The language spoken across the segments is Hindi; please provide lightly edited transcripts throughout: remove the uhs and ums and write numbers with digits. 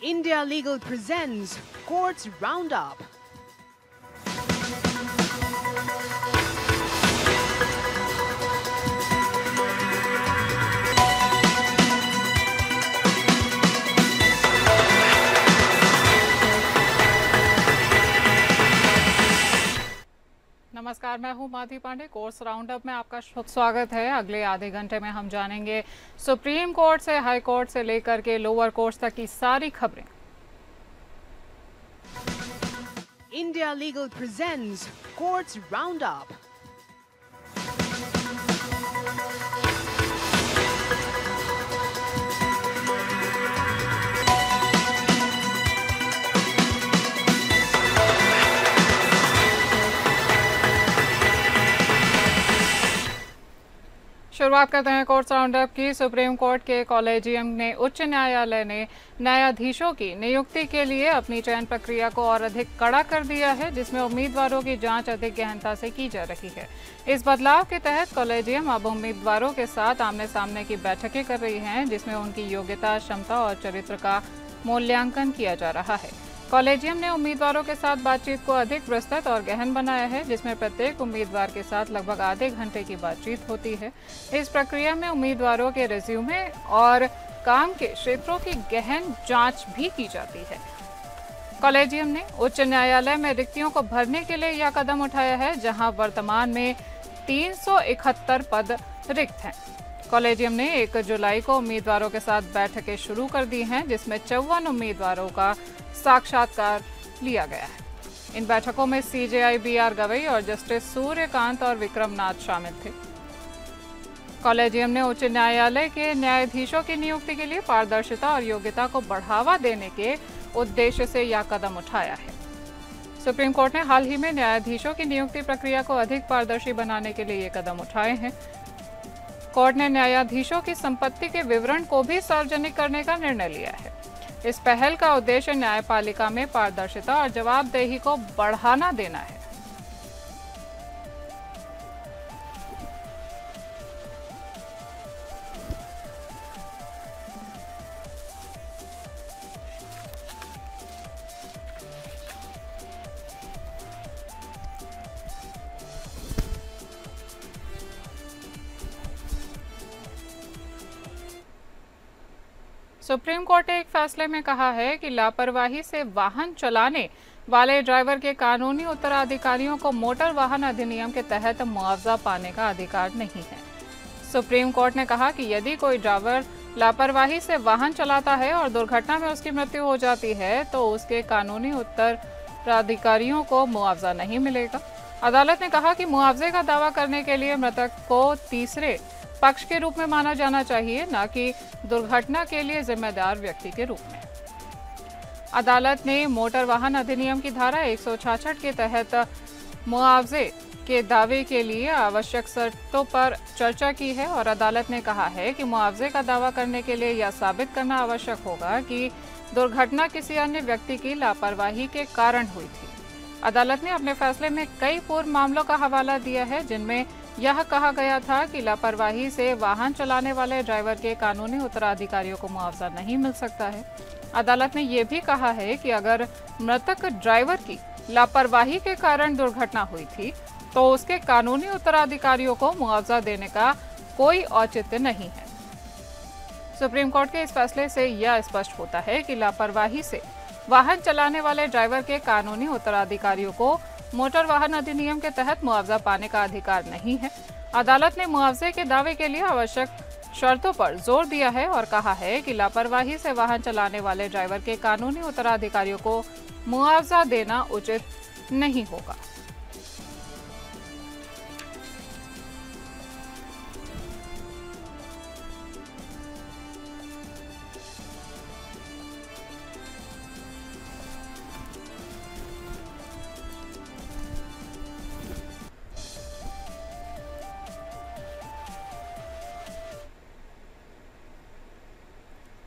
India Legal presents Courts Roundup. नमस्कार, मैं हूं माधवी पांडे। कोर्स राउंडअप में आपका स्वागत है। अगले आधे घंटे में हम जानेंगे सुप्रीम कोर्ट से हाई कोर्ट से लेकर के लोअर कोर्ट्स तक की सारी खबरें। India Legal presents Courts Roundup. शुरुआत करते हैं कोर्ट्स राउंडअप की। सुप्रीम कोर्ट के कॉलेजियम ने उच्च न्यायालय ने न्यायाधीशों की नियुक्ति के लिए अपनी चयन प्रक्रिया को और अधिक कड़ा कर दिया है, जिसमें उम्मीदवारों की जांच अधिक गहनता से की जा रही है। इस बदलाव के तहत कॉलेजियम अब उम्मीदवारों के साथ आमने सामने की बैठकें कर रही हैं, जिसमें उनकी योग्यता, क्षमता और चरित्र का मूल्यांकन किया जा रहा है। कॉलेजियम ने उम्मीदवारों के साथ बातचीत को अधिक विस्तृत और गहन बनाया है, जिसमें प्रत्येक उम्मीदवार के साथ लगभग आधे घंटे की बातचीत होती है। इस प्रक्रिया में उम्मीदवारों के रिज्यूमे और काम के क्षेत्रों की गहन जांच भी की जाती है। कॉलेजियम ने उच्च न्यायालय में रिक्तियों को भरने के लिए यह कदम उठाया है, जहां वर्तमान में 371 पद रिक्त हैं। कॉलेजियम ने 1 जुलाई को उम्मीदवारों के साथ बैठकें शुरू कर दी हैं, जिसमें 54 उम्मीदवारों का साक्षात्कार लिया गया है। इन बैठकों में सीजेआई BR गवई और जस्टिस सूर्यकांत और विक्रम नाथ शामिल थे। कॉलेजियम ने उच्च न्यायालय के न्यायाधीशों की नियुक्ति के लिए पारदर्शिता और योग्यता को बढ़ावा देने के उद्देश्य से यह कदम उठाया है। सुप्रीम कोर्ट ने हाल ही में न्यायाधीशों की नियुक्ति प्रक्रिया को अधिक पारदर्शी बनाने के लिए ये कदम उठाए हैं। कोर्ट ने न्यायाधीशों की संपत्ति के विवरण को भी सार्वजनिक करने का निर्णय लिया है। इस पहल का उद्देश्य न्यायपालिका में पारदर्शिता और जवाबदेही को बढ़ाना देना है। सुप्रीम कोर्ट ने एक फैसले में कहा है कि लापरवाही से वाहन चलाने वाले ड्राइवर के कानूनी उत्तराधिकारियों को मोटर वाहन अधिनियम के तहत मुआवजा पाने का अधिकार नहीं है। सुप्रीम कोर्ट ने कहा कि यदि कोई ड्राइवर लापरवाही से वाहन चलाता है और दुर्घटना में उसकी मृत्यु हो जाती है, तो उसके कानूनी उत्तराधिकारियों को मुआवजा नहीं मिलेगा। अदालत ने कहा कि मुआवजे का दावा करने के लिए मृतक को तीसरे पक्ष के रूप में माना जाना चाहिए, न कि दुर्घटना के लिए जिम्मेदार व्यक्ति के रूप में। अदालत ने मोटर वाहन अधिनियम की धारा 166 के तहत मुआवजे के दावे के लिए आवश्यक शर्तों पर चर्चा की है और अदालत ने कहा है कि मुआवजे का दावा करने के लिए यह साबित करना आवश्यक होगा कि दुर्घटना किसी अन्य व्यक्ति की लापरवाही के कारण हुई थी। अदालत ने अपने फैसले में कई पूर्व मामलों का हवाला दिया है, जिनमें यह कहा गया था कि लापरवाही से वाहन चलाने वाले ड्राइवर के कानूनी उत्तराधिकारियों को मुआवजा नहीं मिल सकता है। अदालत ने यह भी कहा है कि अगर मृतक ड्राइवर की लापरवाही के कारण दुर्घटना हुई थी, तो उसके कानूनी उत्तराधिकारियों को मुआवजा देने का कोई औचित्य नहीं है। सुप्रीम कोर्ट के इस फैसले से यह स्पष्ट होता है कि लापरवाही से वाहन चलाने वाले ड्राइवर के कानूनी उत्तराधिकारियों को मोटर वाहन अधिनियम के तहत मुआवजा पाने का अधिकार नहीं है। अदालत ने मुआवजे के दावे के लिए आवश्यक शर्तों पर जोर दिया है और कहा है कि लापरवाही से वाहन चलाने वाले ड्राइवर के कानूनी उत्तराधिकारियों को मुआवजा देना उचित नहीं होगा।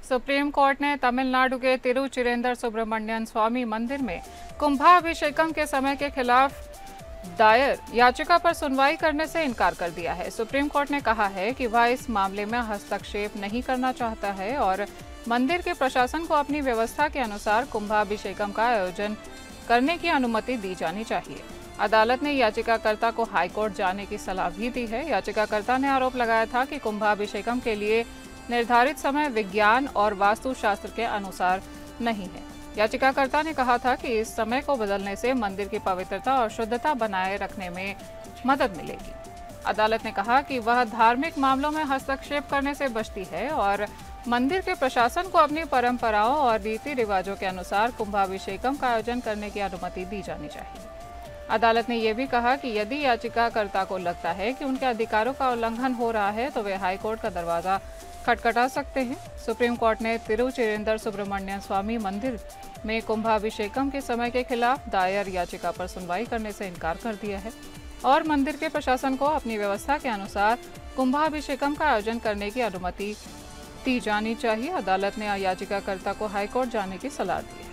सुप्रीम कोर्ट ने तमिलनाडु के तिरुचिरेंद्र सुब्रमण्यन स्वामी मंदिर में कुंभाभिषेकम के समय के खिलाफ दायर याचिका पर सुनवाई करने से इनकार कर दिया है। सुप्रीम कोर्ट ने कहा है कि वह इस मामले में हस्तक्षेप नहीं करना चाहता है और मंदिर के प्रशासन को अपनी व्यवस्था के अनुसार कुंभाभिषेकम का आयोजन करने की अनुमति दी जानी चाहिए। अदालत ने याचिकाकर्ता को हाईकोर्ट जाने की सलाह भी दी है। याचिकाकर्ता ने आरोप लगाया था कि कुंभाभिषेकम के लिए निर्धारित समय विज्ञान और वास्तुशास्त्र के अनुसार नहीं है। याचिकाकर्ता ने कहा था कि इस समय को बदलने से मंदिर की पवित्रता और शुद्धता बनाए रखने में मदद मिलेगी। अदालत ने कहा कि वह धार्मिक मामलों में हस्तक्षेप करने से बचती है और मंदिर के प्रशासन को अपनी परंपराओं और रीति रिवाजों के अनुसार कुंभाभिषेकम का आयोजन करने की अनुमति दी जानी चाहिए। अदालत ने यह भी कहा कि यदि याचिकाकर्ता को लगता है कि उनके अधिकारों का उल्लंघन हो रहा है तो वे हाईकोर्ट का दरवाजा खटखटा सकते हैं। सुप्रीम कोर्ट ने तिरुचिरेंद्र सुब्रमण्यम स्वामी मंदिर में कुंभाभिषेकम के समय के खिलाफ दायर याचिका पर सुनवाई करने से इनकार कर दिया है और मंदिर के प्रशासन को अपनी व्यवस्था के अनुसार कुंभाभिषेकम का आयोजन करने की अनुमति दी जानी चाहिए। अदालत ने याचिकाकर्ता को हाईकोर्ट जाने की सलाह दी है।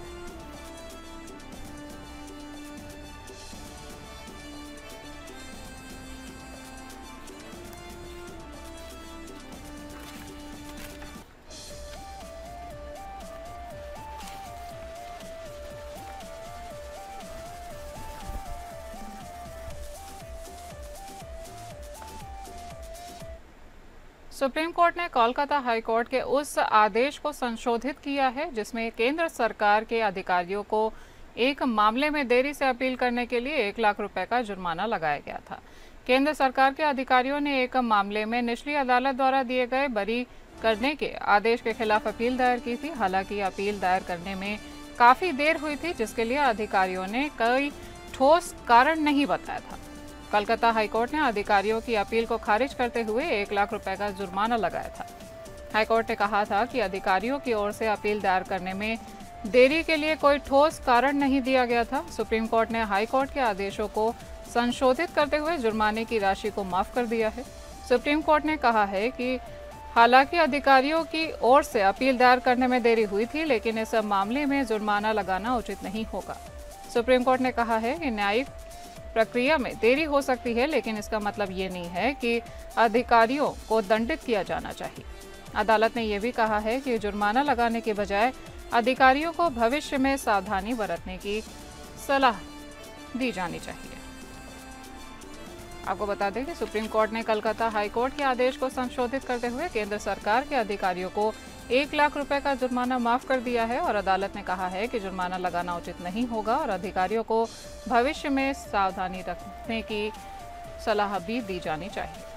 सुप्रीम कोर्ट ने कोलकाता हाई कोर्ट के उस आदेश को संशोधित किया है जिसमें केंद्र सरकार के अधिकारियों को एक मामले में देरी से अपील करने के लिए 1 लाख रुपए का जुर्माना लगाया गया था। केंद्र सरकार के अधिकारियों ने एक मामले में निचली अदालत द्वारा दिए गए बरी करने के आदेश के खिलाफ अपील दायर की थी। हालांकि अपील दायर करने में काफी देर हुई थी जिसके लिए अधिकारियों ने कोई ठोस कारण नहीं बताया था। कलकत्ता हाईकोर्ट ने अधिकारियों की अपील को खारिज करते हुए 1 लाख रुपए का जुर्माना लगाया था। हाईकोर्ट ने कहा था कि अधिकारियों की ओर से अपील दायर करने में देरी के लिए कोई ठोस कारण नहीं दिया गया था। सुप्रीम कोर्ट ने हाईकोर्ट के आदेशों को संशोधित करते हुए जुर्माने की राशि को माफ कर दिया है। सुप्रीम कोर्ट ने कहा है कि हालांकि अधिकारियों की ओर से अपील दायर करने में देरी हुई थी, लेकिन इस मामले में जुर्माना लगाना उचित नहीं होगा। सुप्रीम कोर्ट ने कहा है कि न्यायिक प्रक्रिया में देरी हो सकती है, लेकिन इसका मतलब ये नहीं है कि अधिकारियों को दंडित किया जाना चाहिए। अदालत ने यह भी कहा है कि जुर्माना लगाने के बजाय अधिकारियों को भविष्य में सावधानी बरतने की सलाह दी जानी चाहिए। आपको बता दें कि सुप्रीम कोर्ट ने कलकत्ता हाई कोर्ट के आदेश को संशोधित करते हुए केंद्र सरकार के अधिकारियों को 1 लाख रुपए का जुर्माना माफ कर दिया है और अदालत ने कहा है कि जुर्माना लगाना उचित नहीं होगा और अधिकारियों को भविष्य में सावधानी रखने की सलाह भी दी जानी चाहिए।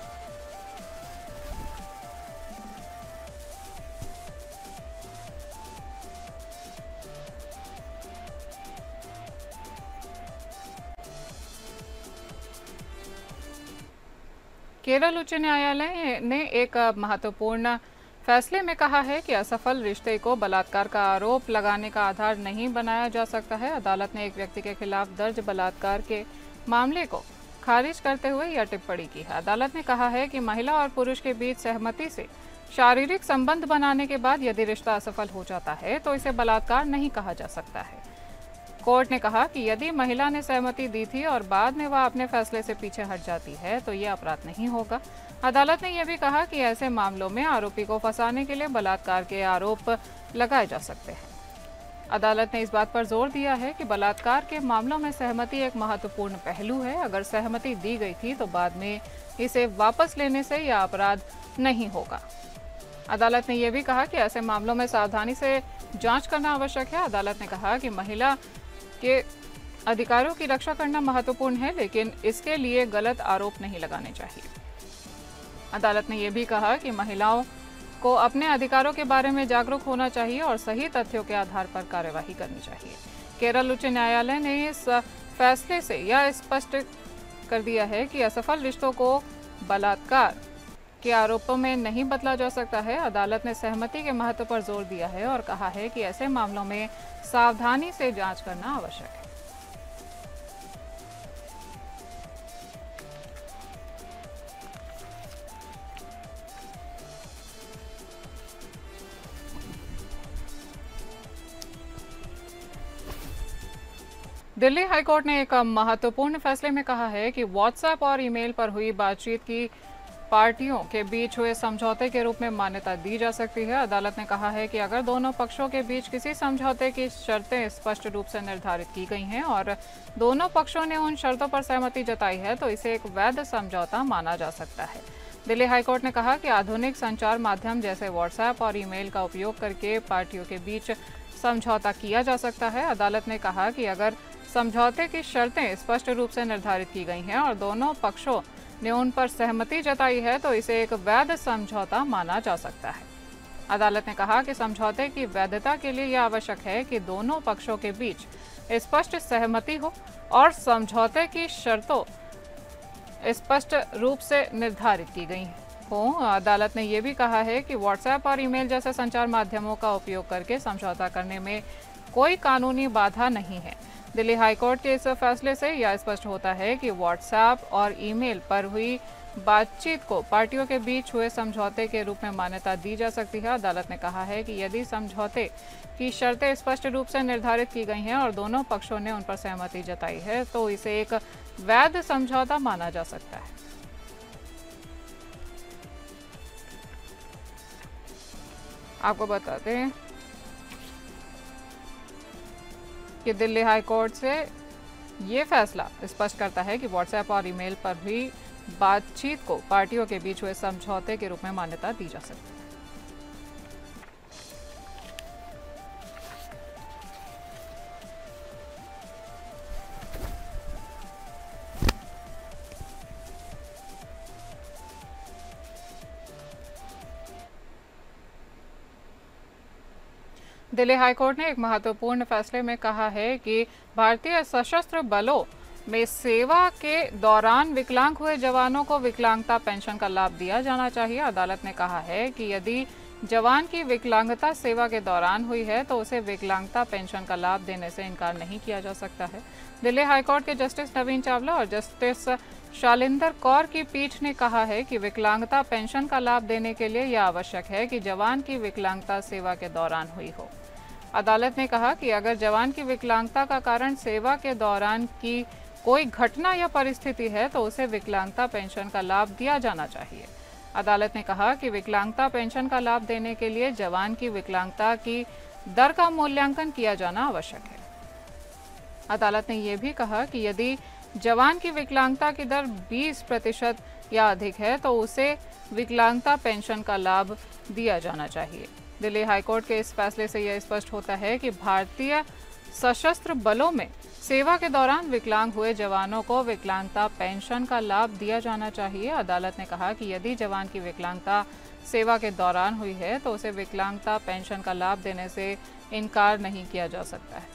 केरल उच्च न्यायालय ने एक महत्वपूर्ण फैसले में कहा है कि असफल रिश्ते को बलात्कार का आरोप लगाने का आधार नहीं बनाया जा सकता है। अदालत ने एक व्यक्ति के खिलाफ दर्ज बलात्कार के मामले को खारिज करते हुए यह टिप्पणी की है। अदालत ने कहा है कि महिला और पुरुष के बीच सहमति से शारीरिक संबंध बनाने के बाद यदि रिश्ता असफल हो जाता है तो इसे बलात्कार नहीं कहा जा सकता है। कोर्ट ने कहा कि यदि महिला ने सहमति दी थी और बाद में वह अपने फैसले से पीछे हट जाती है तो यह अपराध नहीं होगा। अदालत ने यह भी कहा कि ऐसे मामलों में आरोपी को फंसाने के लिए बलात्कार के आरोप लगाए जा सकते हैं। अदालत ने इस बात पर जोर दिया है कि बलात्कार के मामलों में सहमति एक महत्वपूर्ण पहलू है। अगर सहमति दी गई थी तो बाद में इसे वापस लेने से यह अपराध नहीं होगा। अदालत ने यह भी कहा कि ऐसे मामलों में सावधानी से जांच करना आवश्यक है। अदालत ने कहा कि महिला के अधिकारों की रक्षा करना महत्वपूर्ण है, लेकिन इसके लिए गलत आरोप नहीं लगाने चाहिए। अदालत ने यह भी कहा कि महिलाओं को अपने अधिकारों के बारे में जागरूक होना चाहिए और सही तथ्यों के आधार पर कार्यवाही करनी चाहिए। केरल उच्च न्यायालय ने इस फैसले से यह स्पष्ट कर दिया है कि असफल रिश्तों को बलात्कार के आरोपों में नहीं बदला जा सकता है। अदालत ने सहमति के महत्व पर जोर दिया है और कहा है कि ऐसे मामलों में सावधानी से जांच करना आवश्यक है। दिल्ली हाईकोर्ट ने एक महत्वपूर्ण फैसले में कहा है कि व्हाट्सएप और ईमेल पर हुई बातचीत की पार्टियों के बीच हुए समझौते के रूप में मान्यता दी जा सकती है। अदालत ने कहा है कि अगर दोनों पक्षों के बीच किसी समझौते की शर्तें स्पष्ट रूप से निर्धारित की गई हैं और दोनों पक्षों ने उन शर्तों पर सहमति जताई है तो इसे एक वैध समझौता माना जा सकता है। दिल्ली हाईकोर्ट ने कहा कि आधुनिक संचार माध्यम जैसे व्हाट्सएप और ईमेल का उपयोग करके पार्टियों के बीच समझौता किया जा सकता है। अदालत ने कहा कि अगर समझौते की शर्तें स्पष्ट रूप से निर्धारित की गई हैं और दोनों पक्षों ने उन पर सहमति जताई है तो इसे एक वैध समझौता माना जा सकता है। अदालत ने कहा कि समझौते की वैधता के लिए यह आवश्यक है कि दोनों पक्षों के बीच स्पष्ट सहमति हो और समझौते की शर्तों स्पष्ट रूप से निर्धारित की गई हो। अदालत ने यह भी कहा है कि व्हाट्सएप और ईमेल जैसे संचार माध्यमों का उपयोग करके समझौता करने में कोई कानूनी बाधा नहीं है। दिल्ली हाईकोर्ट के इस फैसले से यह स्पष्ट होता है कि व्हाट्सएप और ईमेल पर हुई बातचीत को पार्टियों के बीच हुए समझौते के रूप में मान्यता दी जा सकती है। अदालत ने कहा है कि यदि समझौते की शर्तें स्पष्ट रूप से निर्धारित की गई हैं और दोनों पक्षों ने उन पर सहमति जताई है तो इसे एक वैध समझौता माना जा सकता है। आपको बताते हैं कि दिल्ली हाईकोर्ट से ये फैसला स्पष्ट करता है कि व्हाट्सएप और ईमेल पर भी बातचीत को पार्टियों के बीच हुए समझौते के रूप में मान्यता दी जा सकती है। दिल्ली हाईकोर्ट ने एक महत्वपूर्ण फैसले में कहा है कि भारतीय सशस्त्र बलों में सेवा के दौरान विकलांग हुए जवानों को विकलांगता पेंशन का लाभ दिया जाना चाहिए। अदालत ने कहा है कि यदि जवान की विकलांगता सेवा के दौरान हुई है तो उसे विकलांगता पेंशन का लाभ देने से इनकार नहीं किया जा सकता है। दिल्ली हाईकोर्ट के जस्टिस नवीन चावला और जस्टिस शालिंदर कौर की पीठ ने कहा है कि विकलांगता पेंशन का लाभ देने के लिए यह आवश्यक है कि जवान की विकलांगता सेवा के दौरान हुई हो। अदालत ने कहा कि अगर जवान की विकलांगता का कारण सेवा के दौरान की कोई घटना या परिस्थिति है तो उसे विकलांगता पेंशन का लाभ दिया जाना चाहिए। अदालत ने कहा कि विकलांगता पेंशन का लाभ देने के लिए जवान की विकलांगता की दर का मूल्यांकन किया जाना आवश्यक है। अदालत ने यह भी कहा कि यदि जवान की विकलांगता की दर 20% या अधिक है तो उसे विकलांगता पेंशन का लाभ दिया जाना चाहिए। दिल्ली हाईकोर्ट के इस फैसले से यह स्पष्ट होता है कि भारतीय सशस्त्र बलों में सेवा के दौरान विकलांग हुए जवानों को विकलांगता पेंशन का लाभ दिया जाना चाहिए। अदालत ने कहा कि यदि जवान की विकलांगता सेवा के दौरान हुई है तो उसे विकलांगता पेंशन का लाभ देने से इनकार नहीं किया जा सकता है।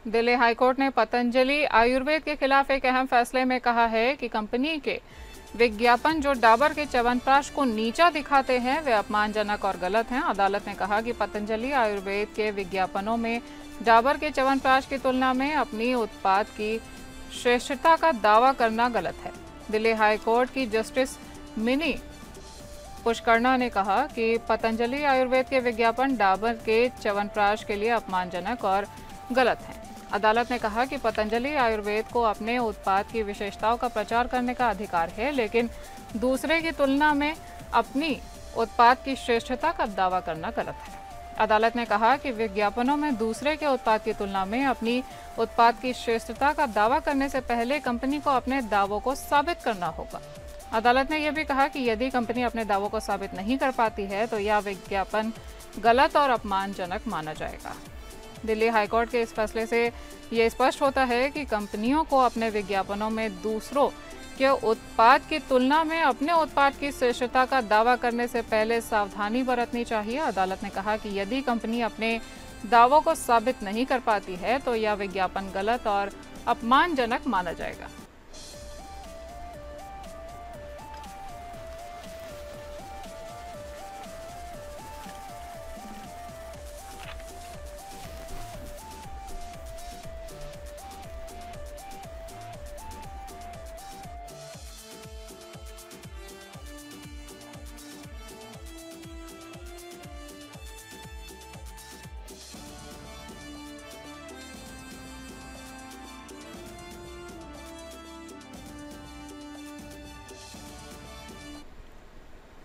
दिल्ली हाईकोर्ट ने पतंजलि आयुर्वेद के खिलाफ एक अहम फैसले में कहा है कि कंपनी के विज्ञापन जो डाबर के च्यवनप्राश को नीचा दिखाते हैं वे अपमानजनक और गलत हैं। अदालत ने कहा कि पतंजलि आयुर्वेद के विज्ञापनों में डाबर के च्यवनप्राश की तुलना में अपनी उत्पाद की श्रेष्ठता का दावा करना गलत है। दिल्ली हाईकोर्ट की जस्टिस मिनी पुष्करना ने कहा कि पतंजलि आयुर्वेद के विज्ञापन डाबर के च्यवनप्राश के लिए अपमानजनक और गलत हैं। अदालत ने कहा कि पतंजलि आयुर्वेद को अपने उत्पाद की विशेषताओं का प्रचार करने का अधिकार है, लेकिन दूसरे की तुलना में अपनी उत्पाद की श्रेष्ठता का दावा करना गलत है। अदालत ने कहा कि विज्ञापनों में दूसरे के उत्पाद की तुलना में अपनी उत्पाद की श्रेष्ठता का दावा करने से पहले कंपनी को अपने दावों को साबित करना होगा। अदालत ने यह भी कहा कि यदि कंपनी अपने दावों को साबित नहीं कर पाती है तो यह विज्ञापन गलत और अपमानजनक माना जाएगा। दिल्ली हाईकोर्ट के इस फैसले से यह स्पष्ट होता है कि कंपनियों को अपने विज्ञापनों में दूसरों के उत्पाद की तुलना में अपने उत्पाद की श्रेष्ठता का दावा करने से पहले सावधानी बरतनी चाहिए। अदालत ने कहा कि यदि कंपनी अपने दावों को साबित नहीं कर पाती है तो यह विज्ञापन गलत और अपमानजनक माना जाएगा।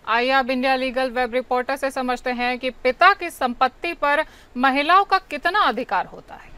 आइए अब इंडिया लीगल वेब रिपोर्टर से समझते हैं कि पिता की संपत्ति पर महिलाओं का कितना अधिकार होता है।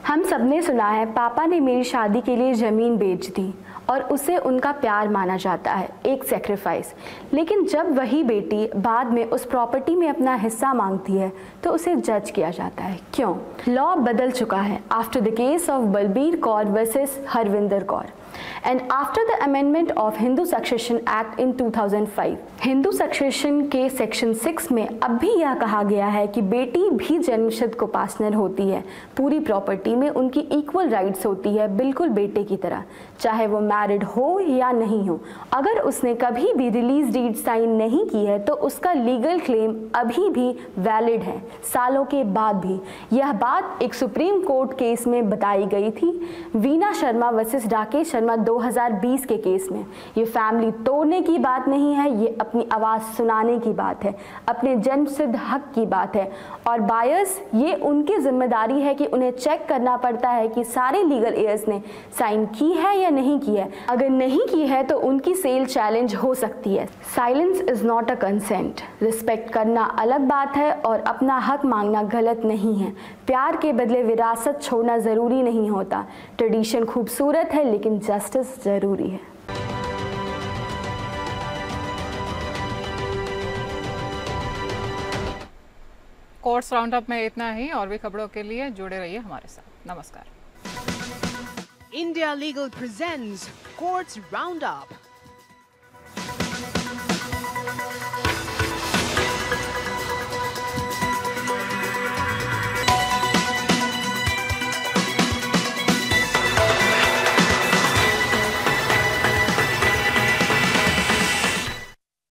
हम सबने सुना है पापा ने मेरी शादी के लिए ज़मीन बेच दी और उसे उनका प्यार माना जाता है, एक सेक्रीफाइस। लेकिन जब वही बेटी बाद में उस प्रॉपर्टी में अपना हिस्सा मांगती है तो उसे जज किया जाता है। क्यों? लॉ बदल चुका है after the case of Balbir Kaur versus Harvinder Kaur and after the amendment of Hindu Succession Act in 2005, Hindu succession के सेक्शन 6 में अब भी यह कहा गया है कि बेटी भी जन्मसिद्ध को पार्टनर होती है। पूरी प्रॉपर्टी में उनकी इक्वल राइट्स होती है, बिल्कुल बेटे की तरह, चाहे वो मैरिड हो या नहीं हो। अगर उसने कभी भी रिलीज डीड साइन नहीं की है तो उसका लीगल क्लेम अभी भी वैलिड है, सालों के बाद भी। यह बात एक सुप्रीम कोर्ट केस में बताई गई थी, वीना शर्मा वर्सेस राकेश शर्मा 2020 के केस में। ये फैमिली तोड़ने की बात नहीं है, ये अपनी आवाज़ सुनाने की बात है, अपने जन्मसिद्ध हक की बात है। और बायर्स, ये उनकी जिम्मेदारी है कि उन्हें चेक करना पड़ता है कि सारे लीगल एयर्स ने साइन की है या नहीं की है। अगर नहीं की है तो उनकी सेल चैलेंज हो सकती है। Silence is not a consent. Respect करना अलग बात है और अपना हक मांगना गलत नहीं है। प्यार के बदले विरासत छोड़ना ज़रूरी नहीं होता। ट्रेडिशन खूबसूरत है लेकिन जस्टिस ज़रूरी है। कोर्ट्स राउंडअप में इतना ही। और भी खबरों के लिए जुड़े रहिए हमारे साथ। नमस्कार। India Legal presents Courts Roundup.